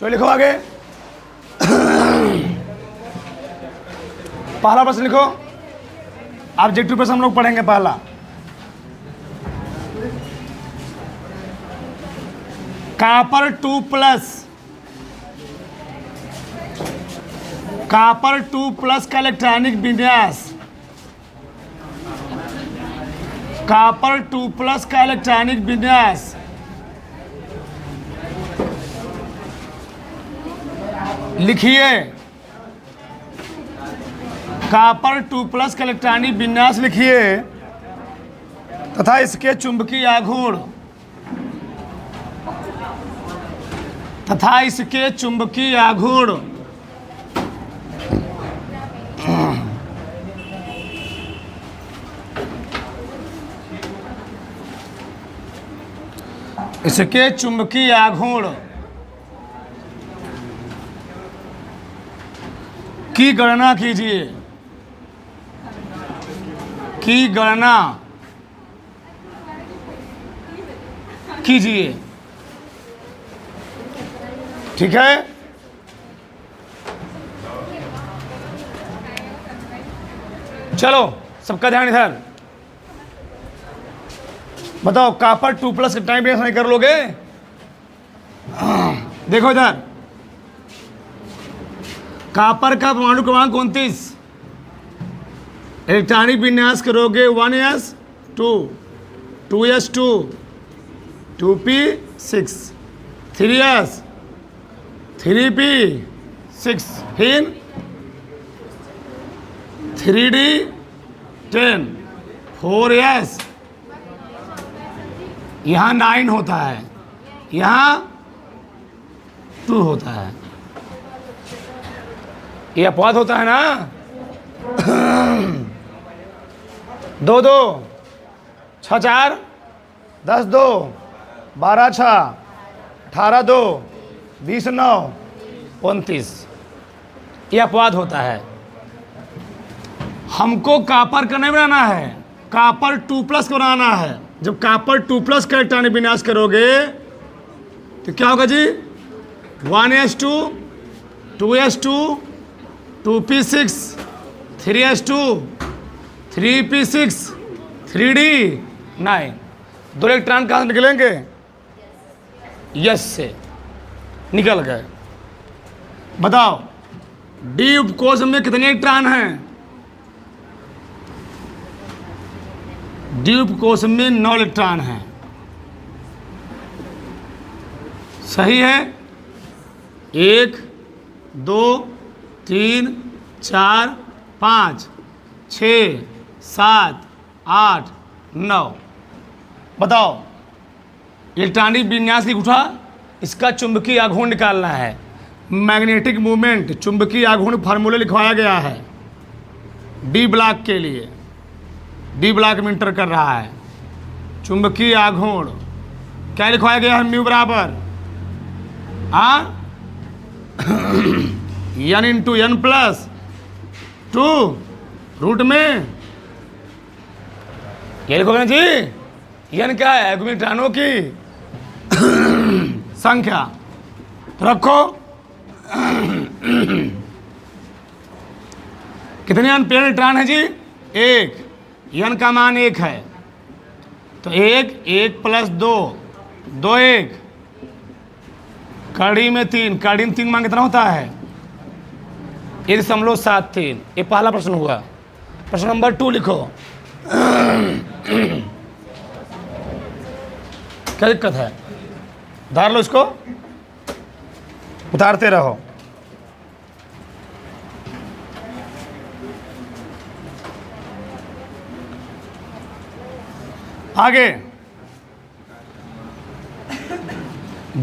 तो लिखो आगे। पहला प्रश्न लिखो, ऑब्जेक्टिव प्रश्न हम लोग पढ़ेंगे। पहला, कॉपर 2+ का इलेक्ट्रॉनिक विन्यास, कॉपर 2+ का इलेक्ट्रॉनिक विन्यास लिखिए। कॉपर 2+ का इलेक्ट्रॉनिक विन्यास लिखिए तथा इसके चुंबकीय आघूर्ण इसके चुंबकीय आघूर्ण की गणना कीजिए, ठीक है। चलो सबका ध्यान इधर। बताओ, कॉपर 2+ के टाइम नहीं कर लोगे? देखो इधर, कॉपर का परमाणु क्रमांक 29, इलेक्ट्रॉनिक विन्यास करोगे 1s2, 2s2, 2p6, 3s, 3p6, फिर 3d10, 4s, यहाँ 9 होता है, यहाँ 2 होता है। ये अपवाद होता है ना। 2 2 6 4 10 2 12 6 18 2 20 9 29, ये अपवाद होता है। हमको कॉपर का नहीं बनाना है, कॉपर 2+ को बनाना है। जब कॉपर 2+ का इलेक्ट्रॉनिक विन्यास करोगे तो क्या होगा जी? 1s2, 2s2, 2p6, 3s2, 3p6, 3d9। 2 electron कहाँ से निकलेंगे? यस से निकल गए। बताओ, डी उपकोष में कितने इलेक्ट्रॉन हैं? डी उपकोष में 9 इलेक्ट्रॉन हैं। सही है। 1 2 3 4 5 6 7 8 9। बताओ, इलेक्ट्रॉनिक विन्यास लिख उठा, इसका चुंबकीय आघूर्ण निकालना है। मैग्नेटिक मूवमेंट, चुंबकीय आघूर्ण फार्मूला लिखवाया गया है डी ब्लॉक के लिए। डी ब्लॉक में इंटर कर रहा है। चुंबकीय आघूर्ण क्या लिखवाया गया है? म्यू बराबर n × n+2 रूट में, ये लिखोगे ना जी। n क्या है? इलेक्ट्रॉनों की संख्या। तो रखो कितने अनपेयर इलेक्ट्रॉन है जी? 1। n का मान 1 है तो 1 1 + 2 2 1, कड़ी में 3, कड़ी में 3 मान कितना होता है? 1.73। ये पहला प्रश्न हुआ। प्रश्न नंबर 2 लिखो। क्या दिक्कत है? उतार लो इसको, उतारते रहो। आगे,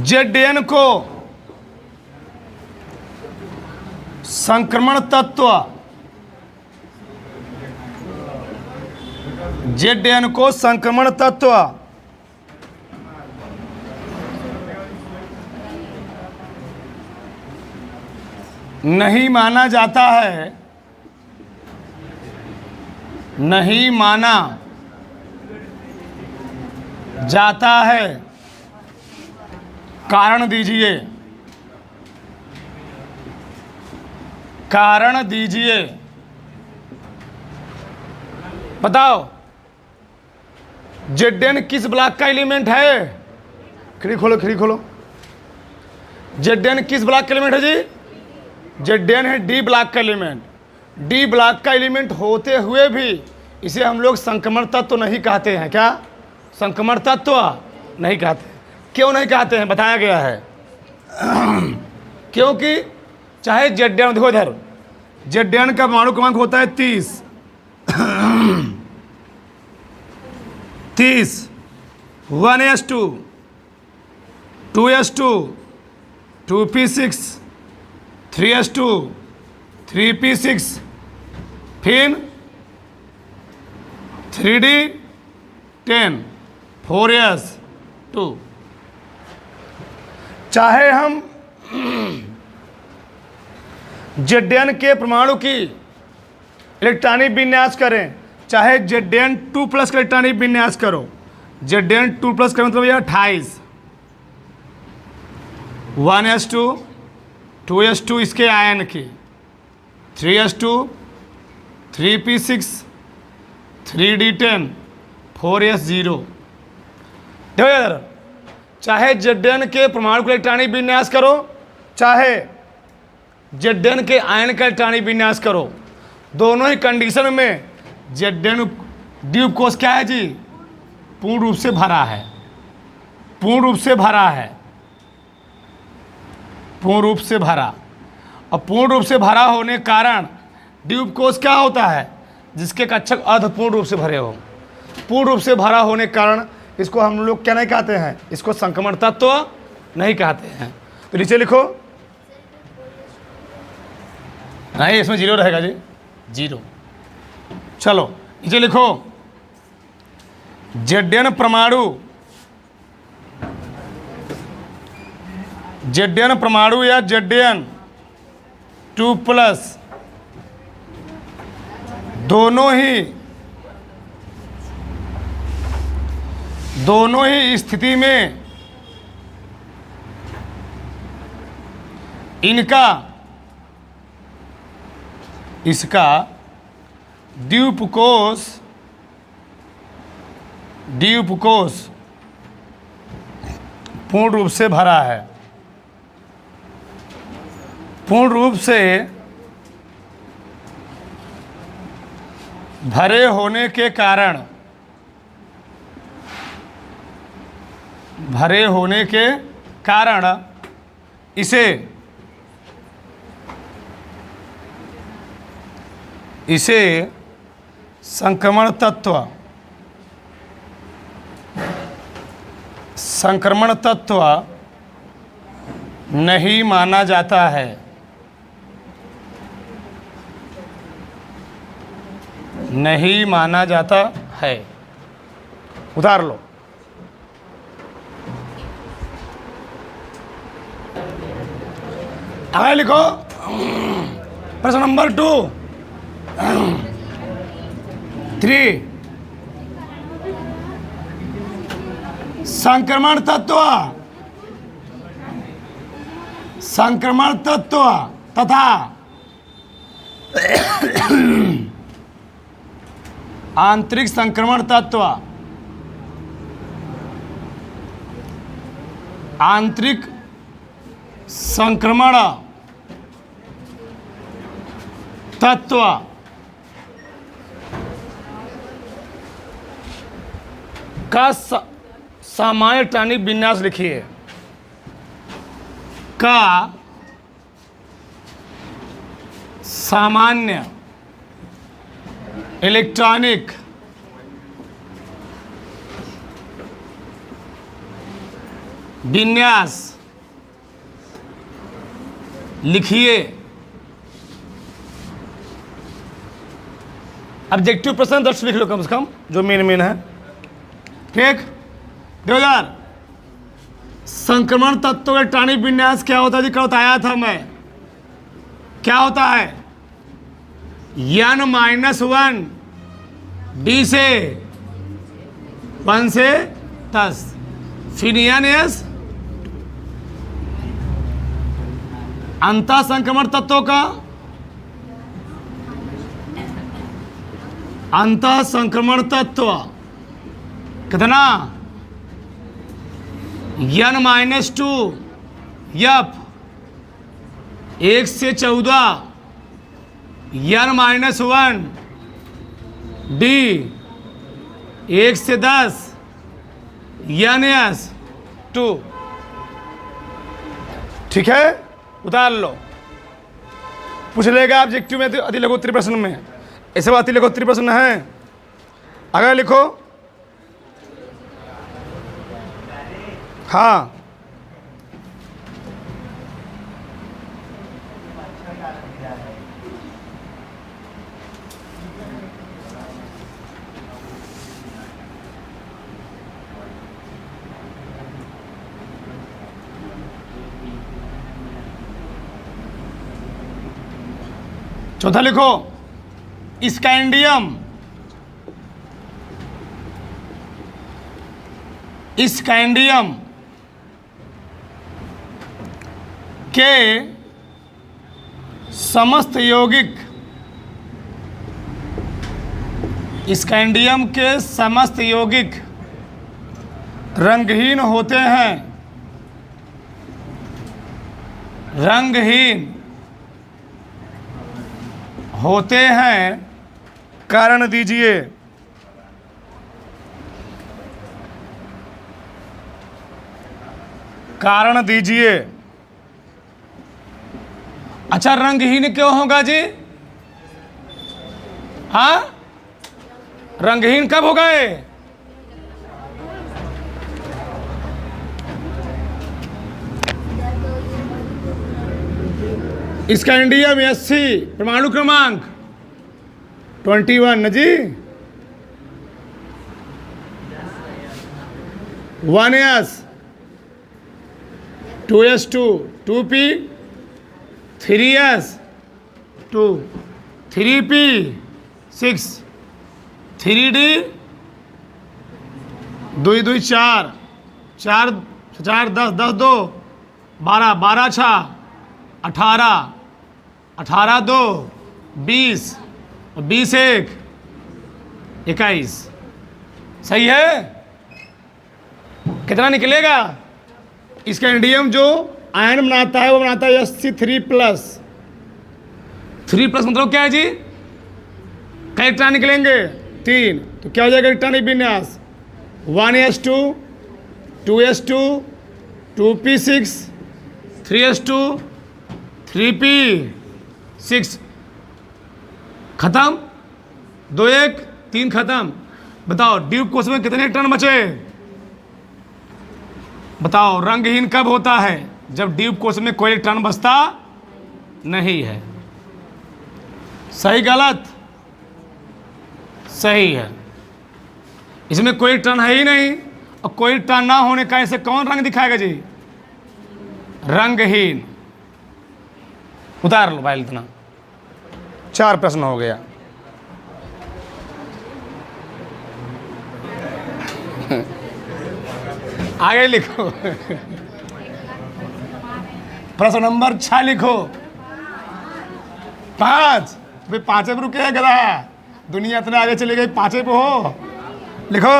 Zn को संक्रमण तत्व, Zn को संक्रमण तत्व नहीं माना जाता है, नहीं माना जाता है। कारण दीजिए। कारण दीजिए। बताओ Zn किस ब्लॉक का एलिमेंट है? खिड़की खोलो, खिड़की खोलो। Zn किस ब्लॉक का एलिमेंट है जी? Zn है डी ब्लॉक का एलिमेंट। डी ब्लॉक का एलिमेंट होते हुए भी इसे हम लोग संक्रमण तत्व नहीं कहते हैं। क्या? संक्रमण तत्व नहीं कहते। क्यों नहीं कहते हैं? बताया गया है। क्योंकि चाहे Zn, देखो इधर, Zn का परमाणु क्रमांक होता है 30 30, 1s2, 2s2, 2p6, 3s2, 3p6, फिर 3d10, 4s2। चाहे हम Zn के परमाणु की इलेक्ट्रॉनिक विन्यास करें, चाहे Zn2 प्लस का इलेक्ट्रॉनिक विन्यास करो। Zn2 प्लस का मतलब यह 28, 1s2, 2s2 इसके आयन की, 3s2, 3p6, 3d10, 4s0। देखो यार, चाहे Zn के परमाणु का इलेक्ट्रॉनिक विन्यास करो, चाहे Zn के आयन का इलेक्ट्रॉनिक विन्यास करो, दोनों ही कंडीशन में Zn द्वीप कोश क्या है जी? पूर्ण रूप से भरा है। पूर्ण रूप से भरा है। पूर्ण रूप से भरा। और पूर्ण रूप से भरा होने के कारण द्वीप कोश क्या होता है? जिसके कक्षक अर्धपूर्ण रूप से भरे हो। पूर्ण रूप से भरा होने के कारण इसको हम लोग क्या नहीं कहते हैं? इसको संक्रमण तत्व नहीं कहते हैं। तो नीचे लिखो। नहीं, इसमें 0 रहेगा जी, 0। चलो नीचे लिखो। Zn परमाणु या Zn2 प्लस दोनों ही स्थिति में इसका द्वीपकोश पूर्ण रूप से भरा है। पूर्ण रूप से भरे होने के कारण इसे संक्रमण तत्व नहीं माना जाता है। नहीं माना जाता है। उतार लो। आगे लिखो प्रश्न नंबर 2, 3। संक्रमण तत्व तथा आंतरिक संक्रमण तत्व, आंतरिक संक्रमण तत्व का सामान्य इलेक्ट्रॉनिक विन्यास लिखिए। का सामान्य इलेक्ट्रॉनिक विन्यास लिखिए। ऑब्जेक्टिव प्रश्न 10 लिख लो कम से कम, जो मेन है। ठीक। 2000 संक्रमण तत्व इलेक्ट्रॉनिक विन्यास क्या होता है जी? कल बताया था मैं। क्या होता है? n-1 d से 1 से 10, फिर n-s अंतः संक्रमण तत्वों का अंतः संक्रमण तत्व कितना, N-2 F 1 से 14 N-1 D 1 से 10 NS2। ठीक है, उतार लो। पूछ लेगा ऑब्जेक्टिव में अति लघुत्तरीय प्रश्न में, ऐसे बात अति लघुत्तरीय प्रश्न है। अगर लिखो हाँ, चौथा लिखो स्कैंडियम, स्कैंडियम के समस्त यौगिक, स्कैंडियम के समस्त यौगिक रंगहीन होते हैं, रंगहीन होते हैं, कारण दीजिए। कारण दीजिए। अच्छा, रंगहीन क्यों होगा जी? हाँ, रंगहीन कब हो गए? स्कैंडियम 80 परमाणु क्रमांक 21 न जी, 1s 2s2 2p 3s 2 3p 6 3d 2 2 4 4 4 10 10 2 12 12 6 18 18 2 20 20 1 21। सही है? कितना निकलेगा? स्कैंडियम जो आयन बनाता है वो बनाता है Sc3+। 3+ मतलब क्या है जी? कई इलेक्ट्रॉन निकलेंगे? 3। तो क्या हो जाएगा इलेक्ट्रॉनिक विन्यास? 1s2 2s2 2p6 3s2 3p6। खत्म। 2 1 3 खत्म। बताओ ड्यूब कोष में कितने इलेक्ट्रॉन बचे? बताओ रंगहीन कब होता है? जब ड्यूब कोष में कोई इलेक्ट्रॉन बचता नहीं है। सही गलत? सही है। इसमें कोई इलेक्ट्रॉन है ही नहीं, और कोई इलेक्ट्रॉन ना होने का ऐसे कौन रंग दिखाएगा जी? रंगहीन। उतार लो भाई, इतना 4 प्रश्न हो गया। आगे लिखो। प्रश्न नंबर 6 लिखो। 5 भाई, 5 पे रुके है गधा, दुनिया इतना आगे चली गई, 5 पे हो। लिखो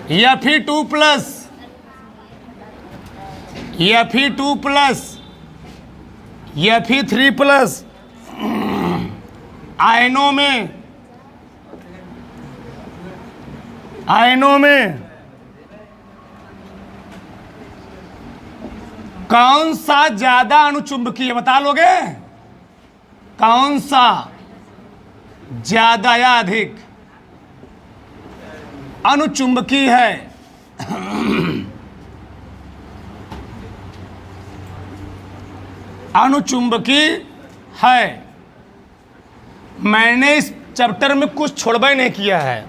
Fe2+, Fe2+, Fe3+, आयनों में कौन सा ज्यादा अणुचुंबकीय, बता लोगे? कौन सा ज्यादा या अधिक अणुचुंबकीय है? अणुचुंबकीय है। मैंने इस चैप्टर में कुछ छोड़वा ही नहीं किया है,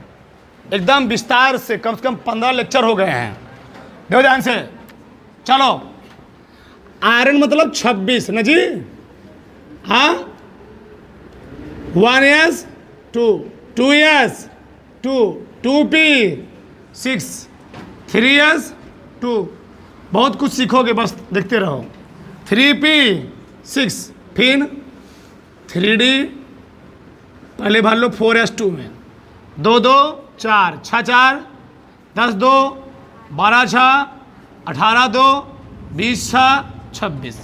एकदम विस्तार से कम 15 लेक्चर हो गए हैं। देखो ध्यान से, चलो। आयरन मतलब 26 न जी? हाँ, 1s 2 2s 2 2p6 3s 2। बहुत कुछ सीखोगे, बस देखते रहो। 3p6 फिर 3d पहले भर लो 4s2 में, 2 2 4, 6 4, 10 2, 12 6, 18 2, 20 6, 26।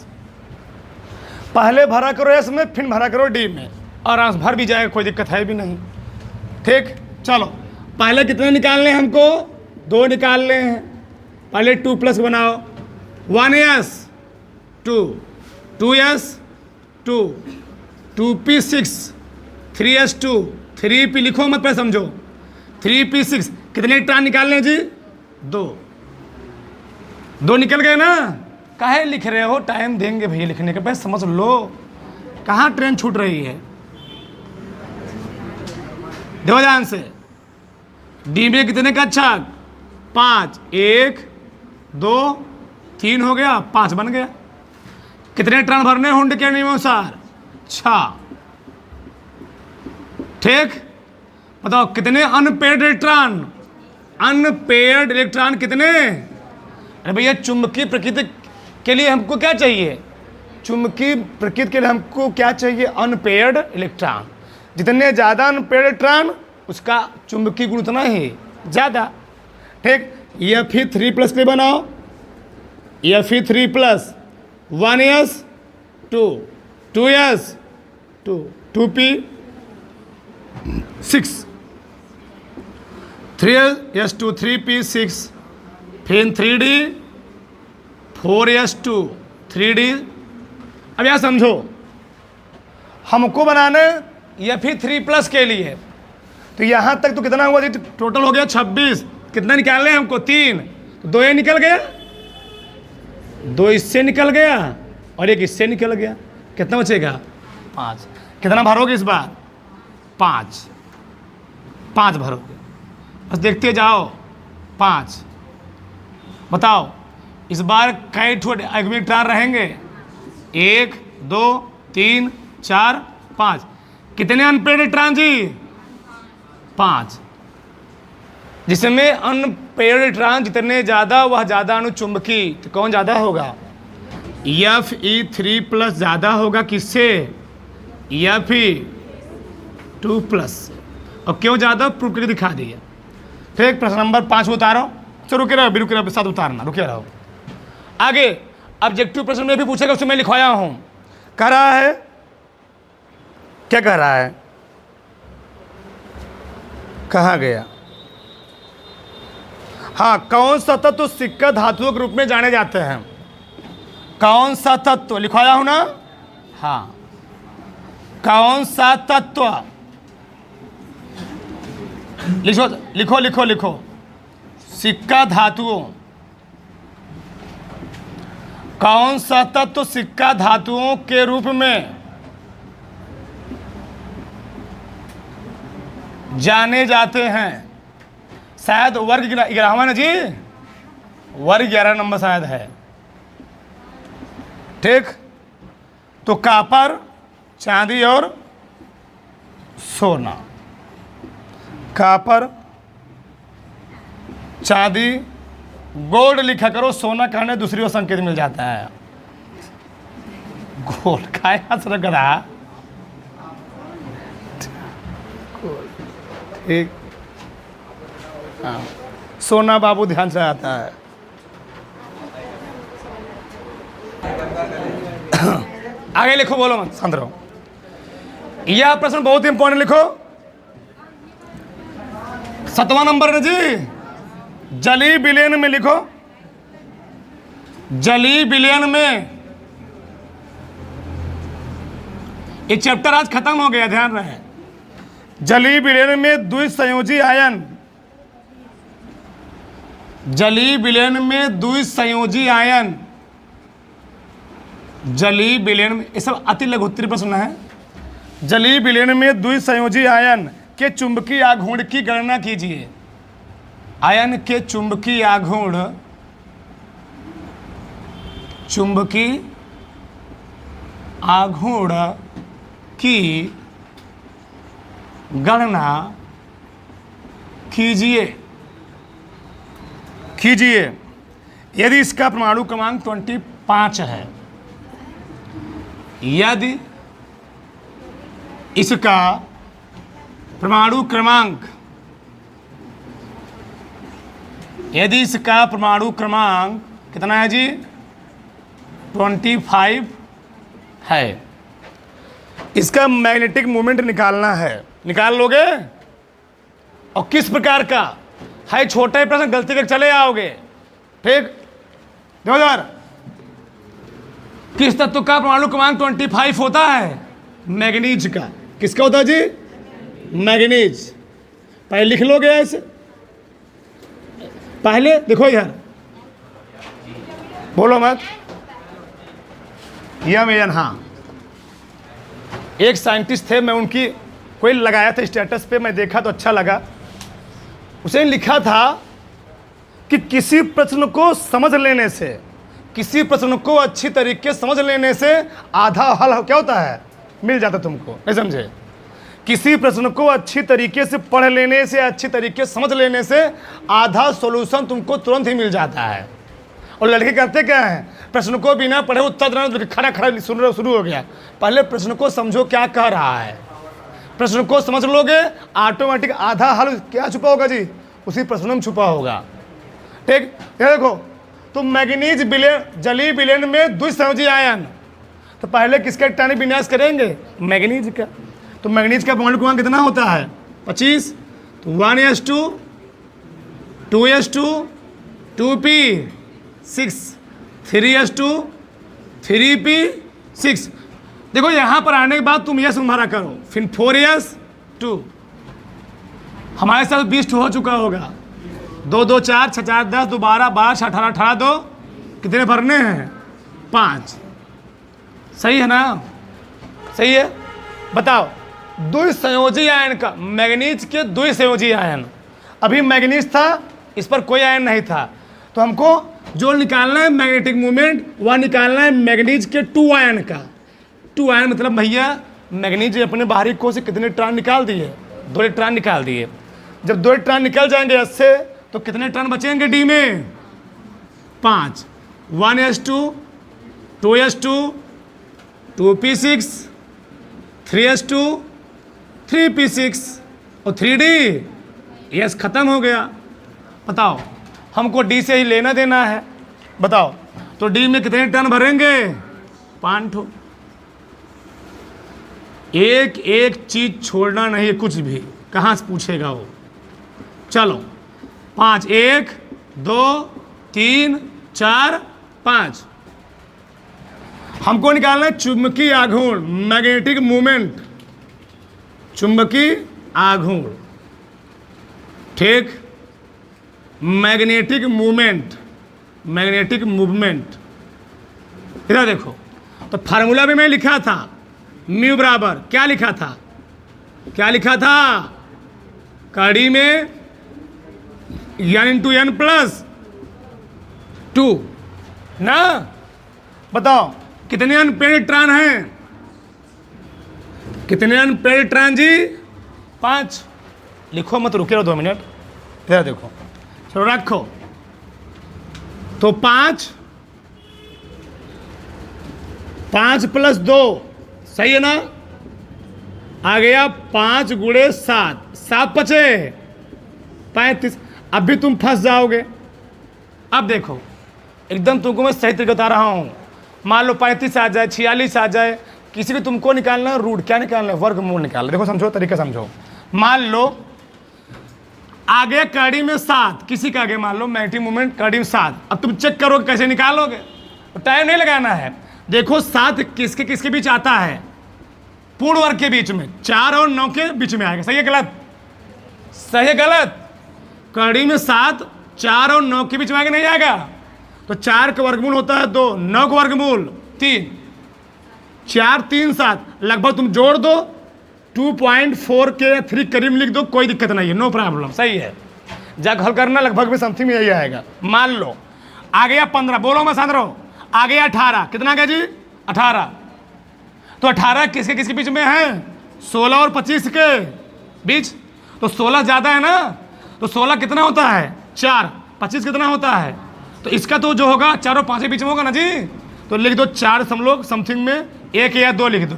पहले भरा करो एस में, फिर भरा करो डी में, और आंस भर भी जाएगा, कोई दिक्कत है भी नहीं। ठीक, चलो पहले कितने निकालने हैं हमको? 2 निकालने हैं। पहले 2 प्लस बनाओ, 1s 2, 2s 2, 2p6, 3s2, 3p लिखो मत, पहले समझो। 3p6 कितने इलेक्ट्रॉन निकालने हैं जी? 2 निकल गए ना? काहे लिख रहे हो? टाइम देंगे भैया लिखने के, पहले समझ लो कहाँ ट्रेन छूट रही है। देखो ध्यान से, डी में कितने का अच्छा? 5, 1 2 3 हो गया, 5 बन गया। कितने इलेक्ट्रॉन भरने हुंड के नियमानुसार? 6। ठीक, बताओ कितने अनपेयर्ड इलेक्ट्रॉन? अनपेयर्ड इलेक्ट्रॉन कितने? अरे भैया चुंबकीय प्रकृति के लिए हमको क्या चाहिए? चुंबकीय प्रकृति के लिए हमको क्या चाहिए? Unpaired electron. जितने ज़्यादा अनपेयर्ड इलेक्ट्रॉन उसका चुंबकीय गुण उतना ही ज़्यादा। ठीक, ये फिर 3+ के लिए बनाओ, ये फिर 3+, 1s 2, 2s 2, 2p6, 3s2, 3p6, फिर 3d, 4s2, 3d। अब यह समझो, हमको बनाना या फिर 3+ के लिए, तो यहाँ तक तो कितना हुआ जी? टोटल हो गया 26। कितना निकालने हैं हमको? 3, तो 2 ये निकल गया, 2 इससे निकल गया और 1 इससे निकल गया। कितना बचेगा? 5। कितना भरोगे इस बार? 5 भरोगे, बस देखते जाओ। 5 बताओ इस बार कई इलेक्ट्रॉन रहेंगे? 1 2 3 4 5। कितने अनपेयर्ड इलेक्ट्रॉन जी? 5। जिसमें अनपेयर्ड इलेक्ट्रॉन जितने ज़्यादा वह ज़्यादा अणुचुंबकी। तो कौन ज़्यादा होगा? Fe3+ ज़्यादा होगा किससे? Fe2+। और क्यों ज़्यादा? प्रूफ करके दिखा दिया। ठीक, प्रश्न नंबर 5 उतारो। चलो रुके रहो, रुके रहो, साथ उतारना, रुके रहो। आगे ऑब्जेक्टिव प्रश्न में भी पूछेगा, उसमें मैं लिखवाया हूँ। कह रहा है, क्या कह रहा है? कहाँ गया? हाँ, कौन सा तत्व सिक्का धातुओं के रूप में जाने जाते हैं? कौन सा तत्व लिखवाया हूं ना? हाँ, कौन सा तत्व? लिखो लिखो लिखो लिखो। सिक्का धातुओं, कौन सा तत्व सिक्का धातुओं के रूप में जाने जाते हैं? शायद वर्ग 11वां ना जी, वर्ग 11 नंबर शायद है। ठीक, तो कॉपर, चांदी और सोना। कॉपर, चांदी, गोल्ड लिखा करो, सोना कहने दूसरी ओर संकेत मिल जाता है। गोल्ड का हंस रहा। ठीक, हाँ, सोना बाबू ध्यान से आता है। आगे लिखो, बोलो मत, शांत रहो। यह प्रश्न बहुत इंपॉर्टेंट, लिखो 7वां नंबर है जी। जलीय विलयन में लिखो, जलीय विलयन में। ये चैप्टर आज खत्म हो गया, ध्यान रहे। जलीय विलयन में द्विसंयोजी आयन, जलीय विलयन में द्विसंयोजी आयन, जलीय विलयन में, ये सब अति लघुत्तरीय प्रश्न है। जलीय विलयन में द्विसंयोजी आयन के चुंबकीय आघूर्ण की गणना कीजिए। आयन के चुंबकीय आघूर्ण, चुंबकीय आघूर्ण की गणना कीजिए। कीजिए यदि इसका परमाणु क्रमांक 25 है, यदि इसका परमाणु क्रमांक, यदि इसका परमाणु क्रमांक कितना है जी, 25 है, इसका मैग्नेटिक मोमेंट निकालना है, निकाल लोगे? और किस प्रकार का है, छोटा ही प्रश्न, गलती करके चले आओगे। ठीक, देखो यार, किस तत्व का परमाणु क्रमांक 25 होता है? मैग्नीज का। किसका होता है जी? मैग्नीज। पहले लिख लोगे ऐसे, पहले देखो यार, बोलो मत। यम, हाँ, एक साइंटिस्ट थे, मैं उनकी कोई लगाया था स्टेटस पे, मैं देखा तो अच्छा लगा। उसने लिखा था कि किसी प्रश्न को समझ लेने से, किसी प्रश्न को अच्छी तरीके से समझ लेने से आधा हल क्या होता है, मिल जाता तुमको। नहीं समझे? किसी प्रश्न को अच्छी तरीके से पढ़ लेने से, अच्छी तरीके से समझ लेने से आधा सॉल्यूशन तुमको तुरंत ही मिल जाता है। और लड़के करते क्या है, प्रश्न को बिना पढ़े उत्तर देना, खड़ा खड़ा सुन शुरू हो गया। पहले प्रश्न को समझो क्या कह रहा है, प्रश्न को समझ लोगे, ऑटोमेटिक आधा हल क्या छुपा होगा जी, उसी प्रश्न में छुपा होगा। ठीक, ये देखो, तो मैग्नीज विलयन, जलीय विलयन में द्विसंयोजी आयन, तो पहले किसका इलेक्ट्रॉनिक विन्यास करेंगे? मैग्नीज का। तो मैग्नीज का परमाणु क्रमांक कितना होता है? 25। तो 1s2, 2s2, 2p6, 3s2, 3p6। देखो यहाँ पर आने के बाद तुम यस तुम्हारा करो, फिर 4s2, हमारे साथ 20 हो चुका होगा। 2 2 4 6 4 10 2 12 12 18 18 2 कितने भरने हैं? 5। सही है ना? सही है। बताओ, द्विसंयोजी आयन का, मैग्नीज के द्विसंयोजी आयन, अभी मैग्नीज था, इस पर कोई आयन नहीं था, तो हमको जो निकालना है मैग्नेटिक मूवमेंट, वह निकालना है मैग्नीज के 2 आयन का। 2 आयन मतलब भैया मैग्नीज अपने बाहरी कोश से कितने इलेक्ट्रॉन निकाल दिए? 2 इलेक्ट्रॉन निकाल दिए। जब 2 इलेक्ट्रॉन निकल जाएंगे इससे, तो कितने इलेक्ट्रॉन बचेंगे डी में? 5। 1s2, 2s2, 2p6, 3s2, 3p6 और 3d। यस, खत्म हो गया। बताओ, हमको डी से ही लेना देना है। बताओ, तो डी में कितने टन भरेंगे? 5 ठो। एक एक चीज छोड़ना नहीं है, कुछ भी। कहाँ से पूछेगा वो? चलो 5, 1 2 3 4 5। हमको निकालना है चुंबकीय आघूर्ण, मैग्नेटिक मूवमेंट, चुंबकीय आघूर्ण। ठीक, मैग्नेटिक मूवमेंट, मैग्नेटिक मूवमेंट। इधर देखो, तो फार्मूला भी मैं लिखा था, म्यू बराबर क्या लिखा था? क्या लिखा था? कड़ी में n × n+2 ना। बताओ कितने अनपेड इलेक्ट्रॉन हैं? कितने अनपेड इलेक्ट्रॉन जी? 5। लिखो मत, रुके रहो 2 मिनट। इधर देखो, चलो रखो। तो 5 + 2 सही है ना? आ गया 5 × 7, 7 बचे 35। अब भी तुम फंस जाओगे। अब देखो, एकदम तुमको मैं सही तरीके बता रहा हूं। मान लो 35 आ जाए, 46 आ जाए, किसी को तुमको निकालना है रूट, क्या निकालना है? वर्गमूल निकालना। देखो समझो, तरीका समझो। मान लो आगे कड़ी में 7, किसी का आगे मान लो मैग्नेटिक मूवमेंट कड़ी में 7। अब तुम चेक करोगे कैसे निकालोगे, तो टाइम नहीं लगाना है। देखो 7 किसके किसके बीच आता है? पूर्ण वर्ग के बीच में, 4 और 9 के बीच में आएगा। सही है गलत? सही है गलत? कड़ी में 7 4 और 9 के बीच में आएगा, नहीं आएगा? तो 4 का वर्गमूल होता है 2, 9 का वर्गमूल 3, 4 3 7, लगभग तुम जोड़ दो 2.4 के 3 करीब लिख दो, कोई दिक्कत नहीं है, नो प्रॉब्लम। सही है, जब हल करना लगभग में समथिंग में यही आएगा। मान लो आ गया 15, बोलो मैं साथ रहो। आ गया 18, कितना आ गया जी? 18। तो 18 किसके किसके बीच में है? 16 और 25 के बीच। तो 16 ज़्यादा है ना, तो 16 कितना होता है? 4। 25 कितना होता है? तो इसका तो जो होगा 4 और 5 के बीच में होगा ना जी। तो लिख दो 4 समथिंग में 1 या 2 लिख दो।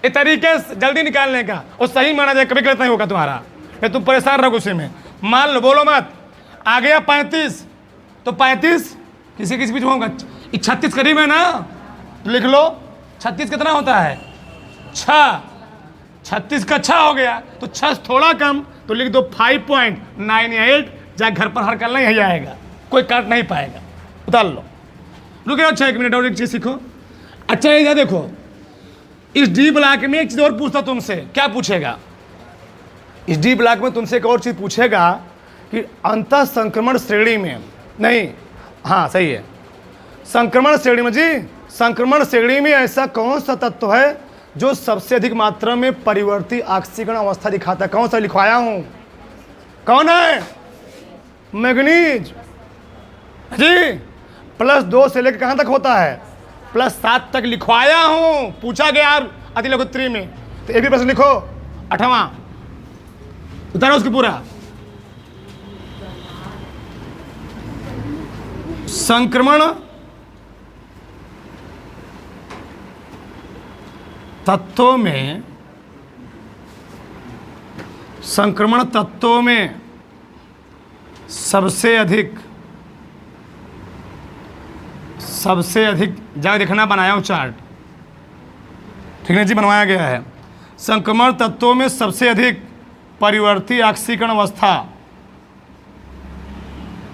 ये तरीके से जल्दी निकालने का, और सही माना जाए, कभी गलत नहीं होगा तुम्हारा, फिर तुम परेशान रहो गुस्से में। मान लो, बोलो मत, आ गया 35, तो 35 किसी किसी बीच होगा, 36 करीब है ना, तो लिख लो 36 कितना होता है, 6, 36 का 6 हो गया, तो 6 थोड़ा कम, तो लिख दो 5.98, जाए घर पर हर करना यही आएगा, कोई काट नहीं पाएगा, उतार लो। रुके, अच्छा 1 मिनट और एक चीज़ सीखो। अच्छा ये देखो, इस डी ब्लॉक में एक चीज़ और पूछता तुमसे, क्या पूछेगा, इस डी ब्लॉक में तुमसे एक और चीज़ पूछेगा कि अंतः संक्रमण श्रेणी में, नहीं, हाँ सही है, संक्रमण श्रेणी में, जी संक्रमण श्रेणी में ऐसा कौन सा तत्व है जो सबसे अधिक मात्रा में परिवर्ती ऑक्सीकरण अवस्था दिखाता है? कौन सा लिखवाया हूं, कौन है? मैग्नीज जी। +2 से लेकर कहां तक होता है? +7 तक लिखवाया हूं, पूछा गया अतिलघुत्री में, तो ये भी प्रश्न लिखो 8वां, उतारो उसकी पूरा। संक्रमण तत्वों में, संक्रमण तत्वों में सबसे अधिक जगह देखना, बनाया हूँ चार्ट, ठीक है जी, बनवाया गया है। संक्रमण तत्वों में सबसे अधिक परिवर्ती ऑक्सीकरण अवस्था,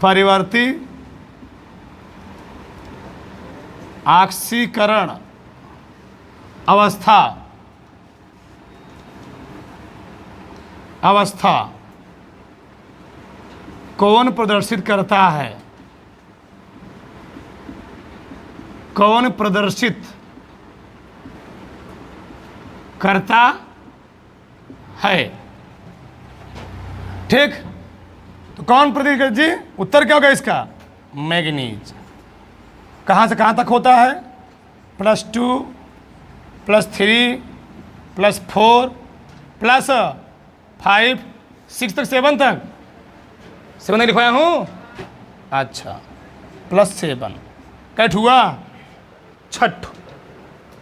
परिवर्ती ऑक्सीकरण अवस्था कौन प्रदर्शित करता है? कौन प्रदर्शित करता है? ठीक, तो कौन प्रदर्शित जी? उत्तर क्या होगा इसका? मैग्नीज। कहाँ से कहाँ तक होता है? +2, +3, +4, +5, 6 तक, 7 तक, 7 तक लिखवाया हूँ। अच्छा, +7 कैट हुआ? 6,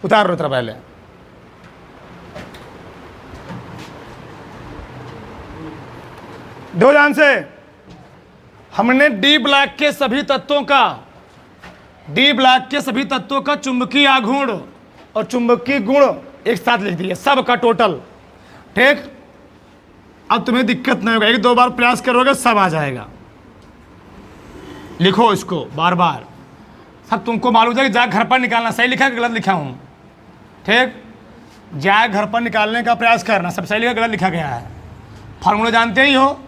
उतार लो तरह पहले। दो ध्यान से, हमने डी ब्लॉक के सभी तत्वों का चुंबकीय आघूर्ण और चुंबकीय गुण एक साथ लिख दिए, सब का टोटल, ठीक। अब तुम्हें दिक्कत नहीं होगा, 1-2 बार प्रयास करोगे सब आ जाएगा। लिखो इसको बार बार, सब तुमको मालूम है कि जा घर पर निकालना, सही लिखा कि गलत लिखा हूँ, ठीक। जाए घर पर निकालने का प्रयास करना, सब सही लिखा गलत लिखा गया है। फार्मूला जानते ही हो,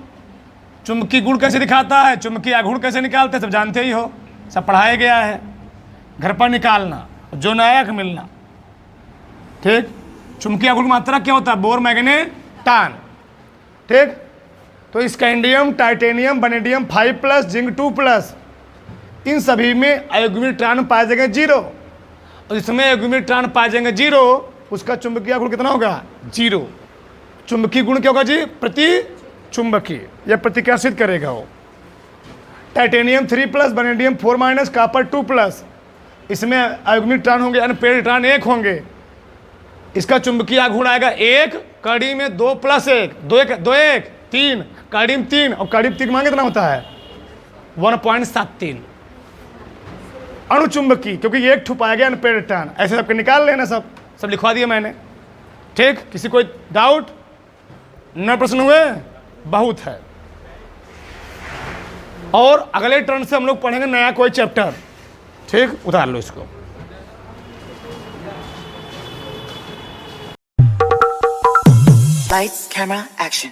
चुंबकीय गुण कैसे दिखाता है, चुंबकीय आघूर्ण कैसे निकालते हैं, सब जानते ही हो, सब पढ़ाया गया है। घर पर निकालना, जो नया मिलना, ठीक। चुंबकीय आघूर्ण मात्रा क्या होता है? बोर मैग्नेटान, ठीक। तो स्कैंडियम, टाइटेनियम, वनेडियम 5+, जिंक 2+, इन सभी में अयुग्मिक पाए जाएंगे 0, और जिसमें अयुग्मिक पाए जाएंगे 0, उसका चुंबकीय गुण कितना होगा? 0। चुंबकीय गुण क्या होगा जी? प्रति चुंबकीय, यह प्रतिकर्षित करेगा वो। टाइटेनियम 3+, वनेडियम 4-, कॉपर 2+, इसमें अयुग्मिक इलेक्ट्रॉन होंगे, अनपेयर्ड इलेक्ट्रॉन 1 होंगे। इसका चुंबकीय आघूर्ण आएगा 1, कड़ी में 2+1, 2-1 3, कड़ी में 3, और कड़ी में 3 मांगे कितना होता है? 1.73 अणुचुंबकी, क्योंकि 1 ठू पाया गया अनपेयर्ड इलेक्ट्रॉन। ऐसे सबके निकाल लेना, सब लिखवा दिया मैंने, ठीक। किसी कोई डाउट? 9 प्रश्न हुए, बहुत है। और अगले टर्न से हम लोग पढ़ेंगे नया कोई चैप्टर, ठीक। उतार लो इसको। Lights, camera, action.